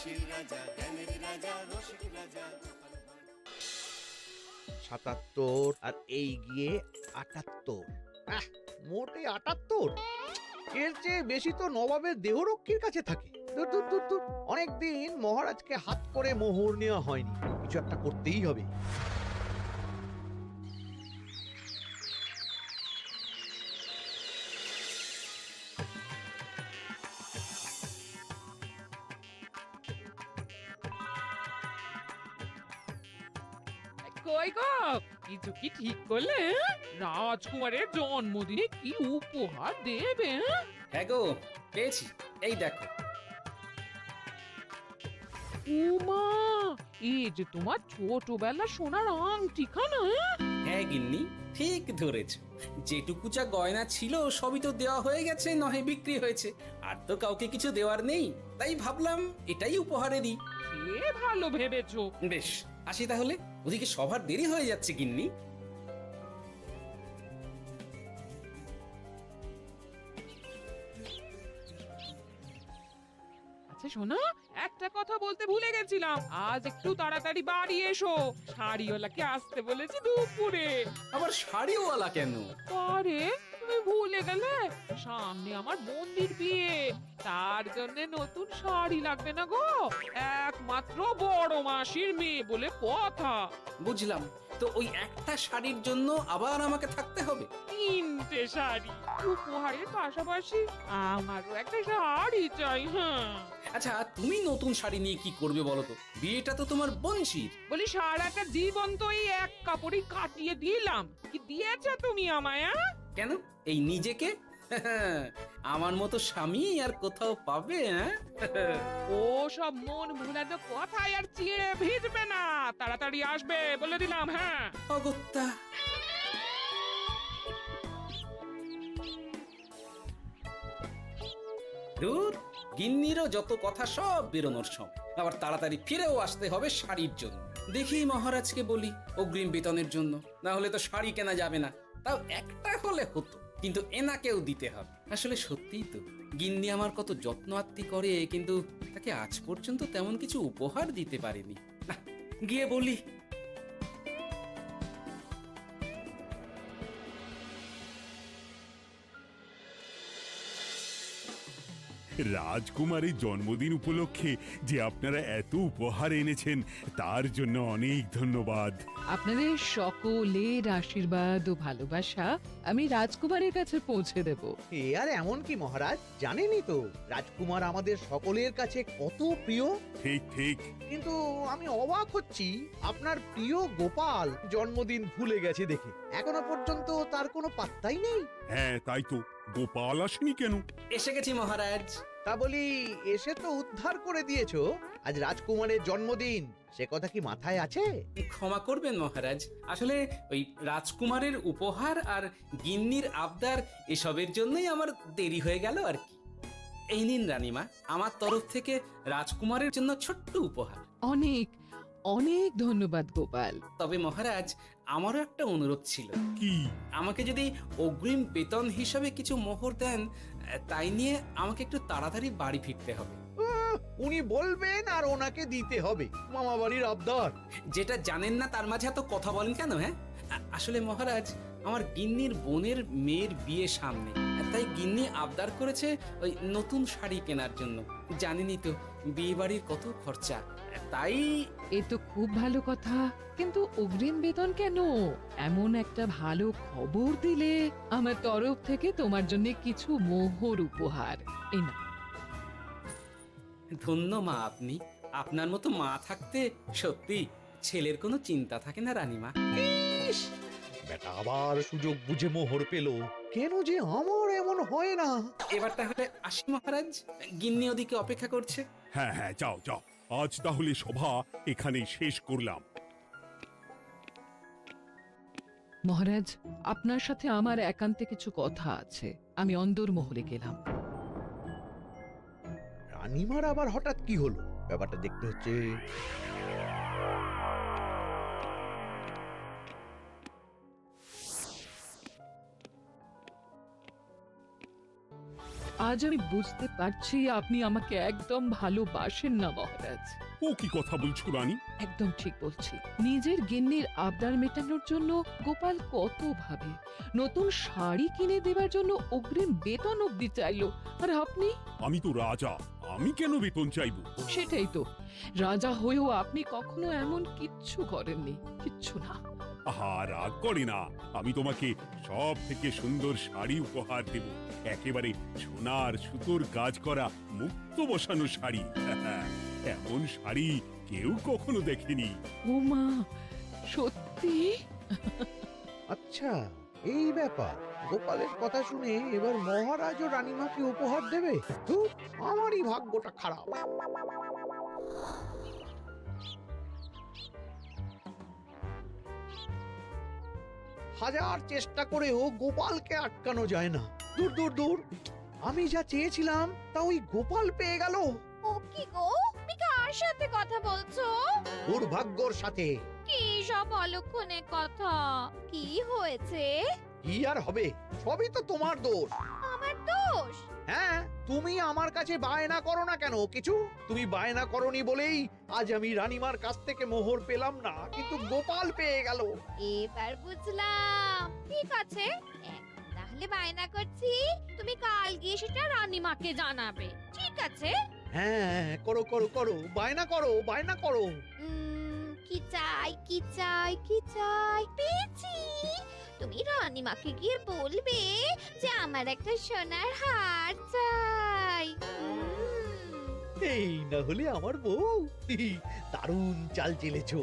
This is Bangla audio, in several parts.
রাশির রাজা, জ্ঞানের রাজা, রসিক রাজা। ৭৭ আর এই গিয়ে ৭৮। মোটে ৭৮। এর চেয়ে বেশি তো নবাবের দেহরক্ষীর কাছে থাকে। দূর দূর দূর দূর। অনেকদিন মহারাজকে হাত করে মোহর নেওয়া হয়নি, কিছু একটা করতেই হবে। কই গো, কিছু কি ঠিক করলে? রাজকুমারের জন্মদিনে কি উপহার দেবে? হ্যাঁ গো, পেয়েছি, এই দেখো। উমা, এই যে তোমার ছোটবেলা সোনার আংটিখানা। হ্যাঁ গিন্নি, ঠিক ধরেছ। যেটুকু যা গয়না ছিল সবই তো দেওয়া হয়ে গেছে, নহে বিক্রি হয়েছে। আর তো কাউকে কিছু দেওয়ার নেই, তাই ভাবলাম এটাই উপহারে দিই। সে ভালো ভেবেছো। বেশ, আসি তাহলে। ওদিকে সবার দেরি হয়ে যাচ্ছে গিন্নি। আচ্ছা শোনো, একটা কথা বলতে ভুলে গেছিলাম, আজ একটু তাড়াতাড়ি বাড়ি এসো। শাড়িওয়ালাকে আসতে বলেছি দুপুরে। আবার শাড়িওয়ালা কেন? আরে তুমি ভুলে গেলে, সামনে আমার বোনদির বিয়ে, তার জন্য নতুন শাড়ি লাগবে না গো। একমাত্র বড় মাসির মেয়ে বলে কথা। বুঝলাম, তো ওই একটা শাড়ির জন্য আবার আমাকে থাকতে হবে? 3টে শাড়ি উপহারের পাশাপাশি আমারও একটা শাড়ি চাই। হ্যাঁ আচ্ছা, তুমি নতুন শাড়ি নিয়ে কি করবে বলো তো? বিয়েটা তো তোমার বংশীর। বলি, সারাটা জীবন তো এই এক কাপড়ই কাটিয়ে দিলাম, কি দিয়েছো তুমি আমায়? কেন, এই নিজেকে? আমার মতো স্বামী আর কোথাও পাবে? ও সব মন ভুলানো কথায় আর চিড়ে ভিজবে না, তাড়াতাড়ি আসবে বলে দিলাম। হ্যাঁ অগত্যা। দূর, গিন্নিরও যত কথা সব বেরোনোর সময়। আবার তাড়াতাড়ি ফিরেও আসতে হবে শাড়ির জন্য। দেখি মহারাজকে বলি অগ্রিম বেতনের জন্য, না হলে তো শাড়ি কেনা যাবে না। তাও একটা হলে হতো, কিন্তু এনাকেও দিতে হবে। আসলে সত্যিই তো, গিন্নি আমার কত যত্ন আত্তি করে, কিন্তু তাকে আজ পর্যন্ত তেমন কিছু উপহার দিতে পারেনি। না, গিয়ে বলি। রাজকুমারের জন্মদিন উপলক্ষে যে আপনারা এত উপহার এনেছেন তার জন্য অনেক ধন্যবাদ। আপনাদের সকলের আশীর্বাদ ও ভালোবাসা আমি রাজকুমারের কাছে পৌঁছে দেব। এ আর এমন কি মহারাজ, জানেনই তো রাজকুমার আমাদের সকলের কাছে কত প্রিয়। ঠিক ঠিক। কিন্তু আমি অবাক হচ্ছি আপনার প্রিয় গোপাল জন্মদিন ভুলে গেছে দেখে। এখনো পর্যন্ত তার কোনো পাত্তাই নেই। হ্যাঁ তাই তো, গোপাল আসেনি কেন? এসে গেছি মহারাজ। তা বলি, এসে তো উদ্ধার করে দিয়েছো। আজ রাজকুমারের জন্মদিন, সে কথা কি মাথায় আছে? ক্ষমা করবেন মহারাজ, আসলে ওই রাজকুমারের উপহার আর গিন্নির আবদার এসবের জন্যই আমার দেরি হয়ে গেল আর কি। এই নিন রানীমা, আমার তরফ থেকে রাজকুমারের জন্য ছোট্ট উপহার। অনেক অনেক ধন্যবাদ গোপাল। তবে মহারাজ, আমারও একটা অনুরোধ ছিল। কি? আমাকে যদি অগ্রিম বেতন হিসাবে কিছু মোহর দেন, তাই নিয়ে আমাকে একটু তাড়াতাড়ি বাড়ি ফিরতে হবে। উনি বলবেন আর ওনাকে দিতে হবে, মামা বাড়ির আবদার। যেটা জানেন না তার মাঝে এত কথা বলেন কেন? হ্যাঁ, আসলে মহারাজ, আমার গিন্নির বোনের মেয়ের বিয়ে সামনে, তাই গিন্নি আবদার করেছে ওই নতুন শাড়ি কেনার জন্য। জানেনই তো বিয়ে বাড়ির কত খরচা, তাই। এ তো খুব ভালো কথা, কিন্তু অগ্রিম বেতন কেন? এমন একটা ভালো খবর দিলে আমার তরফ থেকে তোমার জন্য কিছু মোহর উপহার। এই না। ধন্য মা আপনি, আপনার মতো মা থাকতে সত্যি ছেলের কোনো চিন্তা থাকে না রানীমা। ইস, বেটা আবার সুযোগ বুঝে মোহর পেল। কেন যে আমার এমন হয় না। এবার তাহলে আসি মহারাজ, গিন্নি ওদিকে অপেক্ষা করছে। হ্যাঁ হ্যাঁ, যাও যাও, আজ তাহলে সভা এখানেই শেষ করলাম। মহারাজ, আপনার সাথে আমার একান্তে কিছু কথা আছে। আমি অন্দরমহলে গেলাম। রানীমার আবার হঠাৎ কি হলো, ব্যাপারটা দেখতে হচ্ছে। আজ আমি বুঝতে পারছি আপনি আমাকে একদম ভালোবাসেন না মহারাজ। ও কি কথা বলছো রানী? একদম ঠিক বলছি। নিজের গিন্নির আবদার মেটানোর জন্য গোপাল কত ভাবে, নতুন শাড়ি কিনে দেবার জন্য অগ্রিম বেতন অব্দি চাইলো, আর আপনি? আমি তো রাজা, আমি কেন বেতন চাইবো? সেটাই তো, রাজা হয়েও আপনি কখনো এমন কিচ্ছু করেননি, কিচ্ছু না। আহা, রাগ করে না। আমি তোমাকে সব থেকে সুন্দর শাড়ি উপহার দেব, একেবারে সোনার সুতোর কাজ করা মুক্ত বসানো শাড়ি। এমন শাড়ি কেউ কখনো দেখেনি। ও মা, সত্যি? আচ্ছা, এই ব্যাপার। গোপালের কথা শুনে এবার মহারাজ ও রানীমাকে উপহার দেবে? ধুর, আমারই ভাগ্যটা খারাপ। হাজার চেষ্টা করেও গোপালকে আটকানো যায় না। দূর দূর দূর, আমি যা চেয়েছিলাম তা ওই গোপাল পেয়ে গেল। ও কি গো, তুমি কার সাথে কথা বলছো? দুর্ভাগ্যর সাথে। কি সব অলক্ষণে কথা? কি হয়েছে? কি আর হবে, সবই তো তোমার দোষ। আমার দোষ? হ্যাঁ, তুমি আমার কাছে বায়না করো না কেন কিছু? তুমি বায়না করনি বলেই আজ আমি রানীমার কাছ থেকে মোহর পেলাম না, কিন্তু গোপাল পেয়ে গেল। এবার বুঝলাম। ঠিক আছে, এখন তাহলে বায়না করছি, তুমি কাল গিয়ে সেটা রানীমাকে জানাবে, ঠিক আছে? হ্যাঁ, করো করো করো, বায়না করো, বায়না করো। কি চাই, কি চাই, কি চাই? পেয়েছি। তুমি রানীমাকে গিয়ে বলবে যে আমার একটা সোনার হার চাই। এই না হলে আমার বউ। দারুণ চাল চেলেছো।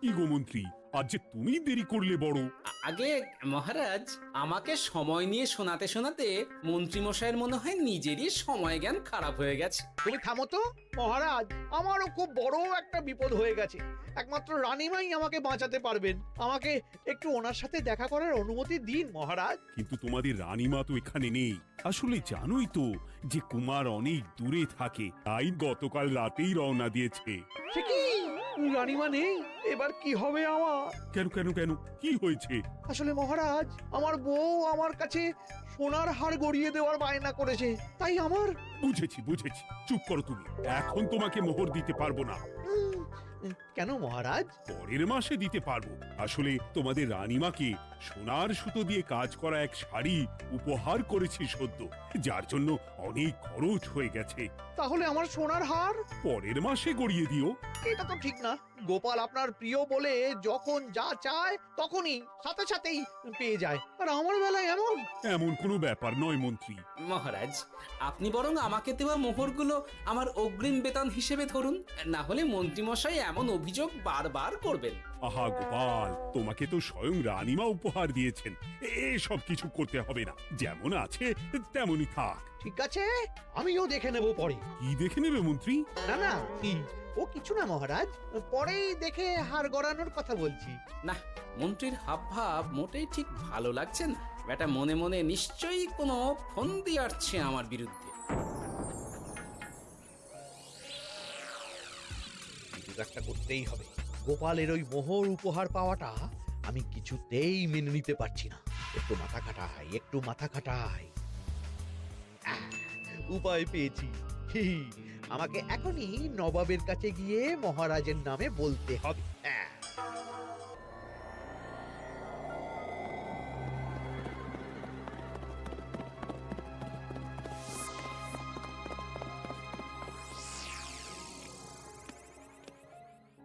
কি গো মন্ত্রী, আজ যে তুমি দেরি করলে বড়। আগে মহারাজ, আমাকে সময় নিয়ে শোনাতে শোনাতে মন্ত্রীমশাইয়ের মনে হয় নিজেরই সময় জ্ঞান খারাপ হয়ে গেছে। তুমি থামো তো মহারাজ, আমারও খুব বড় একটা বিপদ হয়ে গেছে। একমাত্র রানীমাই আমাকে বাঁচাতে পারবেন। আমাকে একটু ওনার সাথে দেখা করার অনুমতি দিন মহারাজ। কিন্তু তোমাদের রানীমা তো এখানে নেই। আসলে জানোই তো যে কুমার অনেক দূরে থাকে, তাই গতকাল রাতেই রওনা দিয়েছে। সে কি, রানীমা নেই? এবার কি হবে আমার? কেন কেন কেন, কি হয়েছে? আসলে মহারাজ, আমার বউ আমার কাছে সোনার হার গড়িয়ে দেওয়ার বায়না করেছে, তাই আমার। বুঝেছি বুঝেছি, চুপ করো তুমি। এখন তোমাকে মোহর দিতে পারবো না। কেন মহারাজ? পরের মাসে দিতে পারবো। আসলে তোমাদের রানীমাকে সোনার সুতো দিয়ে কাজ করা এক শাড়ি উপহার করেছি সদ্য, যার জন্য অনেক খরচ হয়ে গেছে। তাহলে আমার সোনার হার পরের মাসে গড়িয়ে দিও। এটা তো ঠিক না। গোপাল আপনার প্রিয় বলে যখন যা চায় তখনই সাথে সাথেই পেয়ে যায়, আর আমার বেলায় এমন। এমন কোনো ব্যাপার নয় মন্ত্রী। মহারাজ, আপনি বরং আমাকে দেওয়া মোহরগুলো আমার অগ্রিম বেতন হিসেবে ধরুন, না হলে মন্ত্রীমশাই এমন অভিযোগ বারবার করবেন। আহা গোপাল, তোমাকে তো স্বয়ং রানীমা উপহার দিয়েছেন, এসব কিছু করতে হবে না। যেমন আছে তেমনই থাক। ঠিক আছে, আমিও দেখে নেব পরে। কি দেখে নেবে মন্ত্রী? না না, ও কিছু না মহারাজ, পরেই দেখে হার গড়ানোর কথা বলছি। না, মন্ত্রীর হাবভাব মোটেই ঠিক ভালো লাগছে না। বেটা মনে মনে নিশ্চয়ই কোনো ফন্দি আসছে আমার বিরুদ্ধে। কিছু একটা করতেই হবে। গোপালের ওই মোহর উপহার পাওয়াটা আমি কিছুতেই মেনে নিতে পারছি না। একটু মাথা খাটাই, একটু মাথা খাটাই। উপায় পেয়েছি। আমাকে এখনই নবাবের কাছে গিয়ে মহারাজের নামে বলতে হবে।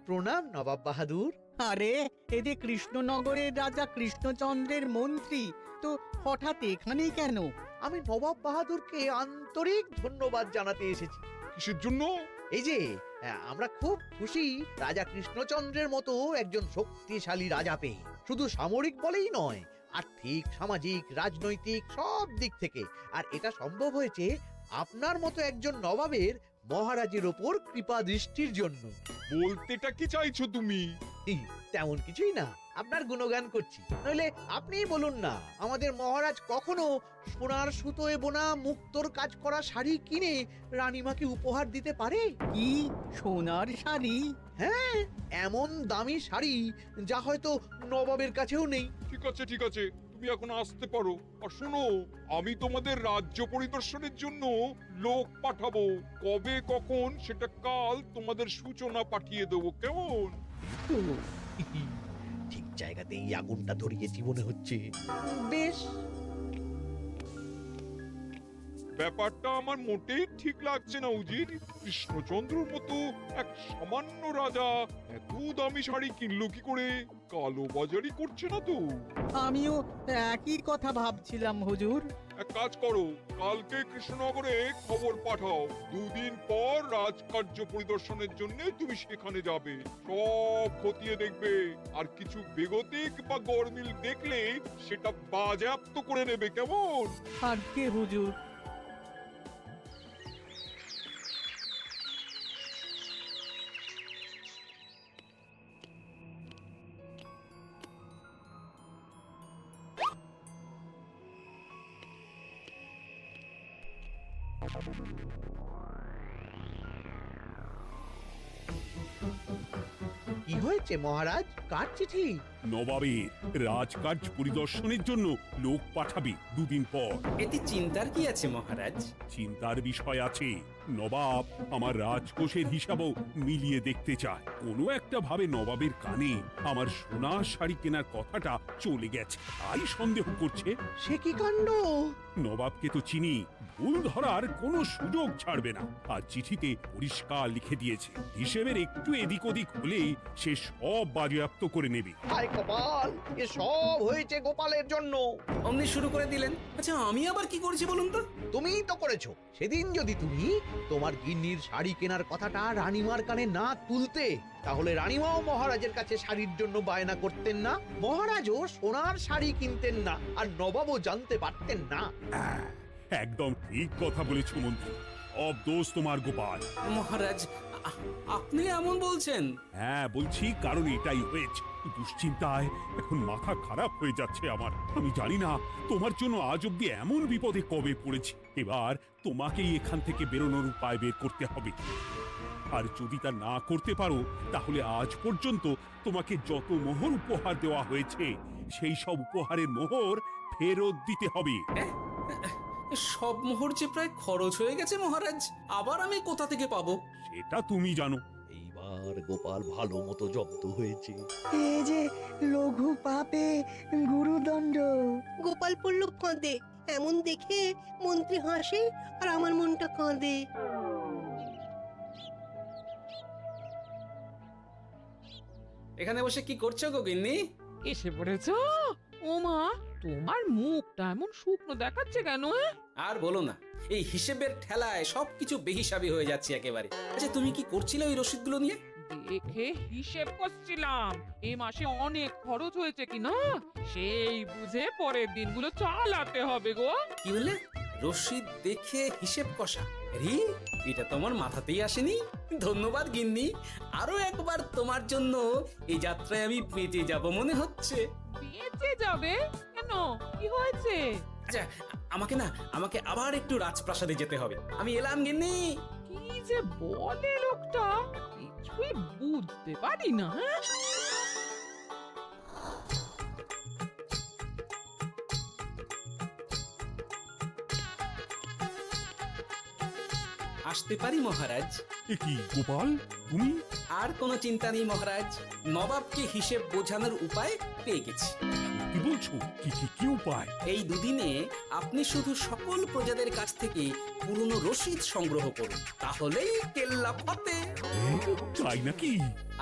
প্রণাম নবাব বাহাদুর। আরে এ যে কৃষ্ণনগরের রাজা কৃষ্ণচন্দ্রের মন্ত্রী, তো হঠাৎ এখানেই কেন? আমি নবাব বাহাদুরকে আন্তরিক ধন্যবাদ জানাতে এসেছি। কিসের জন্য? এই যে আমরা খুব খুশি রাজা কৃষ্ণচন্দ্রের মতো একজন শক্তিশালী রাজা পেয়ে। শুধু সামরিক বলেই নয়, আর্থিক, সামাজিক, রাজনৈতিক সব দিক থেকে। আর এটা সম্ভব হয়েছে আপনার মতো একজন নবাবের মহারাজের ওপর কৃপা দৃষ্টির জন্য। বলতেটা কি চাইছো তুমি? তেমন কিছুই না। আপনার গুণগান করছি। নইলে আপনিই বলুন না, আমাদের মহারাজ কখনো সোনার সুতোয় বোনা মুক্তোর কাজ করা শাড়ি কিনে রানীমাকে উপহার দিতে পারে? কি সোনার শাড়ি? হ্যাঁ, এমন দামি শাড়ি যা হয়তো নবাবের কাছেও নেই। ঠিক আছে ঠিক আছে, তুমি এখন আসতে পারো। আর শোনো, আমি তোমাদের রাজ্য পরিদর্শনের জন্য লোক পাঠাবো। কবে কখন সেটা কাল তোমাদের সূচনা পাঠিয়ে দেবো, কেমন? তো, ঠিক জায়গাতেই আগুনটা ধরিয়েছি মনে হচ্ছে। বেশ। ব্যাপারটা আমার মোটেই ঠিক লাগছে না উজির। কৃষ্ণচন্দ্রর মতো এক সামান্য রাজা এত দামি শাড়ি কিনলো কি করে? কালো বাজারি করছে না তো? আমিও একই কথা ভাবছিলাম হুজুর। এক কাজ করো, কালকে কৃষ্ণনগরে খবর পাঠাও। 2 দিন পর রাজকার্য পরিদর্শনের জন্য তুমি সেখানে যাবে। সব খতিয়ে দেখবে, আর কিছু বেগতিক বা গরমিল দেখলে সেটা বাজেয়াপ্ত করে নেবে, কেমন? আর কে হুজুর? কি হয়েছে মহারাজ? কার চিঠি? নবাবের রাজকার্য পরিদর্শনের জন্য লোক পাঠাবে 2 দিন পর। এতে চিন্তার কি আছে মহারাজ? চিন্তার বিষয় আছে। নবাব আমার রাজকোষের হিসাবও মিলিয়ে দেখতে চায়। কোনো একটা ভাবে নবাবের কানে আমার সোনার শাড়ি কেনার কথাটা চলে গেছে, তাই সন্দেহ করছে। সে কি কাণ্ড! নবাবকে তো চিনি, ভুল ধরার কোনো সুযোগ ছাড়বে না। আর চিঠিতে পরিষ্কার লিখে দিয়েছে, হিসেবের একটু এদিক ওদিক হলেই সে সব বাজেয়াপ্ত করে নেবে। হায় কপাল, এ সব হয়েছে গোপালের জন্য। অমনি শুরু করে দিলেন। আচ্ছা, আমি আবার কি করেছি বলুন তো? তুমিই তো করেছো। সেদিন যদি তুমি তোমার গিন্নির শাড়ি কেনার কথাটা রানীমার কানে না তুলতে, তাহলে রানীমাও মহারাজের কাছে শাড়ির জন্য বায়না করতেন না, মহারাজও সোনার শাড়ি কিনতেন না, আর নবাবও জানতে পারতেন না। একদম ঠিক কথা বলেছ মন্ত্রী, সব দোষ তোমার গোপাল। মহারাজ, আপনি এমন বলছেন? হ্যাঁ বলছি, কারণ এটাই হয়েছে। দুশ্চিন্তায় এখন মাথা খারাপ হয়ে যাচ্ছে আমার। আমি জানি না তোমার জন্য আজ অব্দি এমন বিপদে কবে পড়েছি। এবার তোমাকেই এখান থেকে বেরোনোর উপায় বের করতে হবে। আর যদি তা না করতে পারো, তাহলে আজ পর্যন্ত তোমাকে যত মোহর উপহার দেওয়া হয়েছে সেই সব উপহারের মোহর ফেরত দিতে হবে। সব মোহর যে প্রায় খরচ হয়ে গেছে মহারাজ, আবার আমি কোথা থেকে পাবো? সেটা তুমি জানো। এইবার গোপাল ভালো মতো জব্দ হয়েছে। এই যে লঘু পাপে গুরুদণ্ড। গোপাল পড়ল ফাঁদে। এমন দেখে মন্ত্রী হাসে আর আমার মনটা কাঁদে। এখানে বসে কি করছো গো গিন্নি? এসে পড়েছো? ও মা, তোমার মুখটা এমন শুকনো দেখাচ্ছে কেন? আর বলো না, এই হিসেবের ঠেলায় সবকিছু বেহিসাবি হয়ে যাচ্ছে একেবারে। আচ্ছা, তুমি কি করছিলে ওই রসিদগুলো নিয়ে? দেখে হিসেব করছিলাম এই মাসে অনেক খরচ হয়েছে কিনা, সেই বুঝে পরের দিনগুলো চালাতে হবে গো। কি বলে? রসিদ দেখে হিসেব কষা? রি, এটা তোমার মাথাতেই আসেনি। ধন্যবাদ গিন্নি, আরো একবার তোমার জন্য এই যাত্রায় আমি বেঁচে যাব মনে হচ্ছে। বেঁচে যাবে কেন? কি হয়েছে? আচ্ছা, আমাকে আবার একটু রাজপ্রাসাদে যেতে হবে। আমি এলাম গিন্নি। কি যে বলে লোকটা, কিছুই বুঝতে পারি না। হ্যাঁ, আসতে পারি মহারাজ? এ কি গোপাল, তুমি? আর কোনো চিন্তা নেই মহারাজ, নবাবকে হিসেব বোঝানোর উপায় পেয়ে গেছি। কি বলছো? কি উপায়? এই দুদিনে আপনি শুধু সকল প্রজাদের কাছ থেকে পুরনো রসিদ সংগ্রহ করুন, তাহলেই কেল্লা ফতে। তাই নাকি?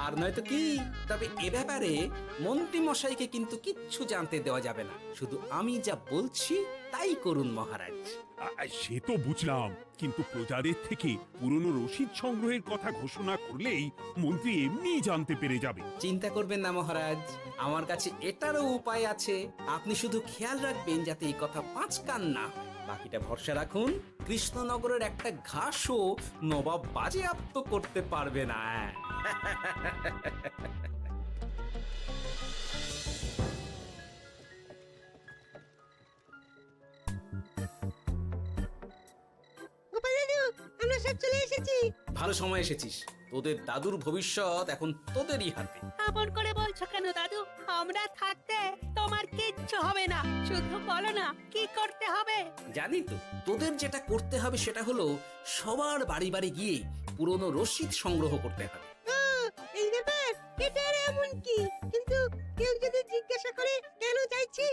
আর নয়তো কি? তবে এ ব্যাপারে মন্ত্রী মশাইকে কিন্তু কিচ্ছু জানতে দেওয়া যাবে না। শুধু আমি যা বলছি তাই করুন মহারাজ। সে তো বুঝলাম, কিন্তু প্রজাদের থেকে পুরনো রসিদ সংগ্রহের কথা ঘোষণা করলেই মন্ত্রী এমনি জানতে পেরে যাবে। চিন্তা করবেন না মহারাজ, আমার কাছে এটারও উপায় আছে। আপনি শুধু খেয়াল রাখবেন যাতে এই কথা 5 কান না হয়। বাকিটা ভরসা রাখুন, কৃষ্ণনগরের একটা ঘাসও নবাব বাজেয়াপ্ত করতে পারবে না। এসে চলে এসেছি। ভালো সময় এসেছিস, তোদের দাদুর ভবিষ্যৎ এখন তোদেরই হাতে। আপন করে বলছো কেন দাদু? আমরা থাকতে তোমার কিচ্ছু হবে না, শুধু বলো না কি করতে হবে। জানি তো, তোদের যেটা করতে হবে সেটা হলো সবার বাড়ি বাড়ি গিয়ে পুরনো রসিদ সংগ্রহ করতে হবে। এই ব্যাপার, এটা আর এমন কি? কিন্তু কেউ যদি জিজ্ঞাসা করে কেন চাইছি,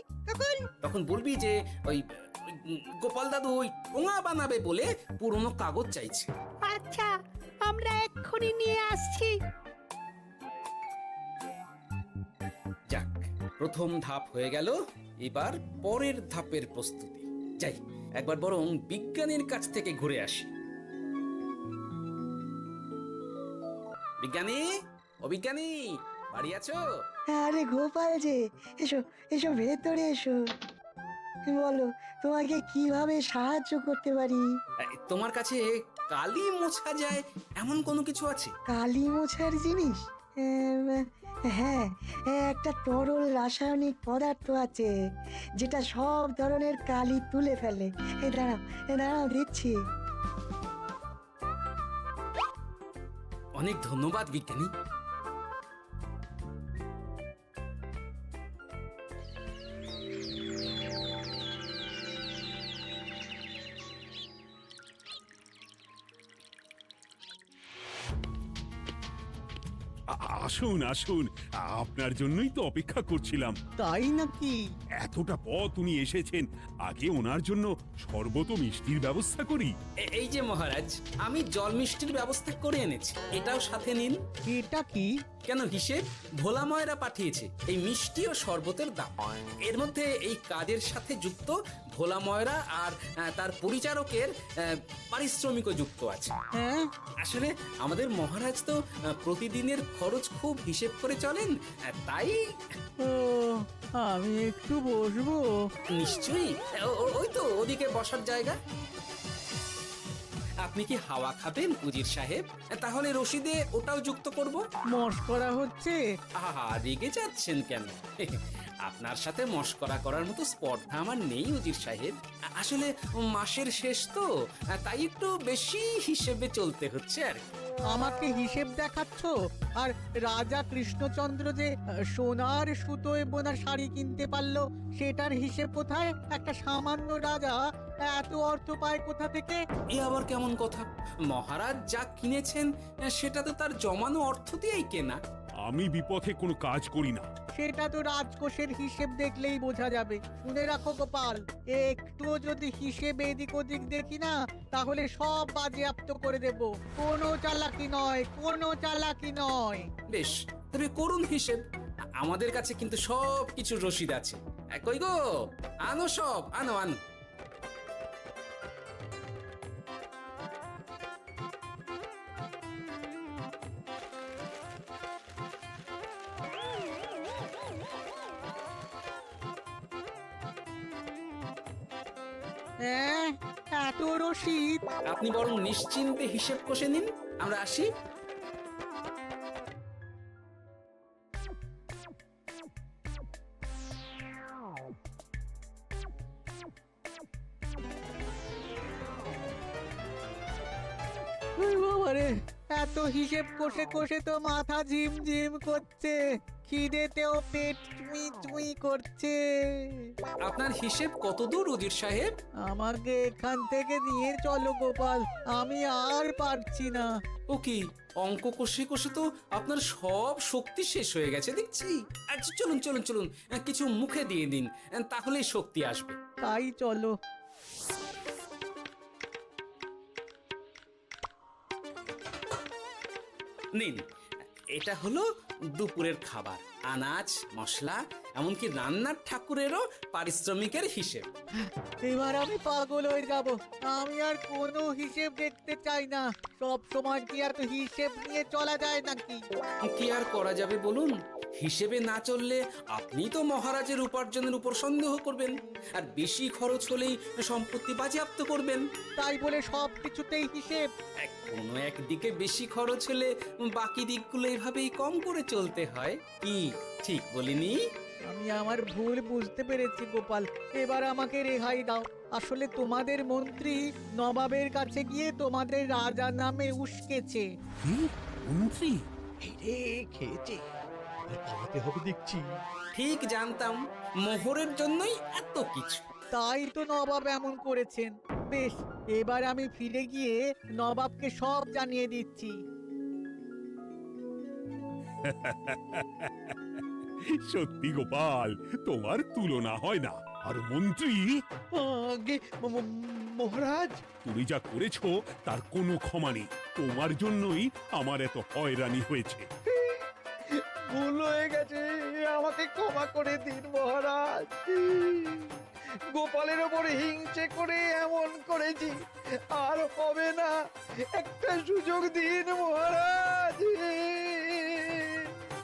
তখন বলবি যে ওই গোপাল দাদু ওই টোঙা বানাবে বলে পুরনো কাগজ চাইছে। আচ্ছা, আমরা এক্ষুনি নিয়ে আসছি। যাক, প্রথম ধাপ হয়ে গেল, এবার পরের ধাপের প্রস্তুতি। যাই, একবার বরং বিজ্ঞানীর কাছ থেকে ঘুরে আসি। বিজ্ঞানী, ও বিজ্ঞানী, বাড়ি আছো? আরে গোপাল যে, এসো এসো ভেতরে এসো। বলো, তোমাকে কিভাবে সাহায্য করতে পারি? তোমার কাছে কালি মোছা যায় এমন কোনো কিছু আছে? কালি মোছার জিনিস? হ্যাঁ, একটা তরল রাসায়নিক পদার্থ আছে যেটা সব ধরনের কালি তুলে ফেলে। দাঁড়াও দিচ্ছি। অনেক ধন্যবাদ বিজ্ঞানী। আসুন আসুন, আপনার জন্যই তো অপেক্ষা করছিলাম। তাই নাকি? এতটা পথ উনি এসেছেন, আগে ওনার জন্য শরবত ও মিষ্টির ব্যবস্থা করি। এই যে মহারাজ, আমি জল মিষ্টির ব্যবস্থা করে এনেছি, এটাও সাথে নিন। এটা কি? কেন, হিসেব ভোলা ময়রা পাঠিয়েছে এই মিষ্টি ও শরবতের দাম। এর মধ্যে এই কাজের সাথে যুক্ত ভোলা ময়রা আর তার পরিচারকের পারিশ্রমিকও যুক্ত আছে। হ্যাঁ, আসলে আমাদের মহারাজ তো প্রতিদিনের খরচ খুব হিসেব করে চলেন, তাই। ও, আমি একটু বসবো? নিশ্চয়ই, ওই তো ওদিকে বসার জায়গা। আপনি কি হাওয়া খাবেন উজির সাহেব? তাহলে রশিদে ওটাও যুক্ত করব। মশকরা হচ্ছে? আহা, রেগে যাচ্ছেন কেন? আপনার সাথে মশকরা করার মতো স্পর্ধা আমার নেই উজির সাহেব। আসলে মাসের শেষ তো, তাই একটু বেশি হিসেবে চলতে হচ্ছে আর কি। আমাকে হিসেব দেখাচ্ছ? আর রাজা কৃষ্ণচন্দ্র যে সোনার সুতোয় বোনা শাড়ি কিনতে পারলো, সেটার হিসেব কোথায়? একটা সামান্য রাজা এত অর্থ পায় কোথা থেকে? এ আবার কেমন কথা? মহারাজ যা কিনেছেন সেটা তো তার জমানো অর্থ দিয়েই কেনা। আমি বিপথে কোনো কাজ করি না। সেটা তো রাজকোষের হিসেব দেখলেই বোঝা যাবে। শুনে রাখো গোপাল, একটুও যদি হিসেব এদিক ওদিক দেখি না, তাহলে সব বাজেয়াপ্ত করে দেব। কোনো চালাকি নয়, কোনো চালাকি নয়। বেশ, তবে করুন হিসেব। আমাদের কাছে কিন্তু সব কিছুর রসিদ আছে। কই গো, আনো সব, আনো আনো। হ্যাঁ, এত রসিদ? আপনি বরং নিশ্চিন্তে হিসেব কষে নিন, আমরা আসি। বাবারে, এত হিসেব কষে কষে তো মাথা ঝিমঝিম করছে, খিদেতেও পেট চুই চুই করছে। আপনার হিসেব কত দূর উজির সাহেব? আমাকে এখান থেকে নিয়ে চলো গোপাল, আমি আর পারছি না। ও কি, অঙ্ক কষে কষে তো আপনার সব শক্তি শেষ হয়ে গেছে দেখছি। আচ্ছা চলুন চলুন চলুন, কিছু মুখে দিয়ে দিন, তাহলেই শক্তি আসবে। তাই চলো। নিন, এটা হলো দুপুরের খাবার, আনাজ মশলা, এমনকি রান্নার ঠাকুরেরও পারিশ্রমিকের হিসেব। এবার আমি পাগল হয়ে যাব। আমি আর কোনো হিসেব দেখতে চাই না। সব সময় কি আর হিসেব নিয়ে চলা যায় নাকি? কি আর করা যাবে বলুন? হিসেবে না চললে আপনি তো মহারাজের উপার্জনের উপর সন্দেহ করবেন, আর বেশি খরচ হলেই সম্পত্তি বাজেয়াপ্ত করবেন। তাই বলে সব কিছুতেই হিসেব? কোনো একদিকে বেশি খরচ হলে বাকি দিকগুলো এভাবেই কম করে চলতে হয়। কি ঠিক বলিনি? আমি আমার ভুল বুঝতে পেরেছি গোপাল, এবার আমাকে রেহাই দাও। আসলে তোমাদের মন্ত্রী নবাবের কাছে গিয়ে তোমাদের রাজা নামে উস্কেছে। কি মন্ত্রী? এই রে খেয়েছে, আর পালাতে হবে দেখছি। ঠিক জানতাম মোহরের জন্যই এত কিছু। তাই তো নবাব এমন করেছেন। বেশ, এবার আমি ফিরে গিয়ে নবাবকে সব জানিয়ে দিচ্ছি। সত্যি গোপাল, তোমার তুলনা হয় না। আর মন্ত্রী, আগে মহারাজ, তুমি যা করেছো তার কোনো ক্ষমা নেই। তোমার জন্যই আমার এত হয়রানি হয়েছে। ভুল হয়ে গেছে, আমাকে ক্ষমা করে দিন মহারাজ। গোপালের ওপর হিংসে করে এমন করেছি, আর হবে না। একটা সুযোগ দিন মহারাজ।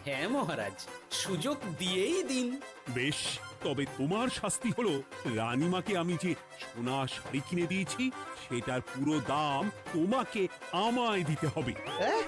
হ্যাঁ মহারাজ, সুযোগ দিয়েই দিন। বেশ, তবে তোমার শাস্তি হলো রানীমাকে আমি যে সোনা শাড়ি কিনে দিয়েছি সেটার পুরো দাম তোমাকে আমায় দিতে হবে। হ্যাঁ?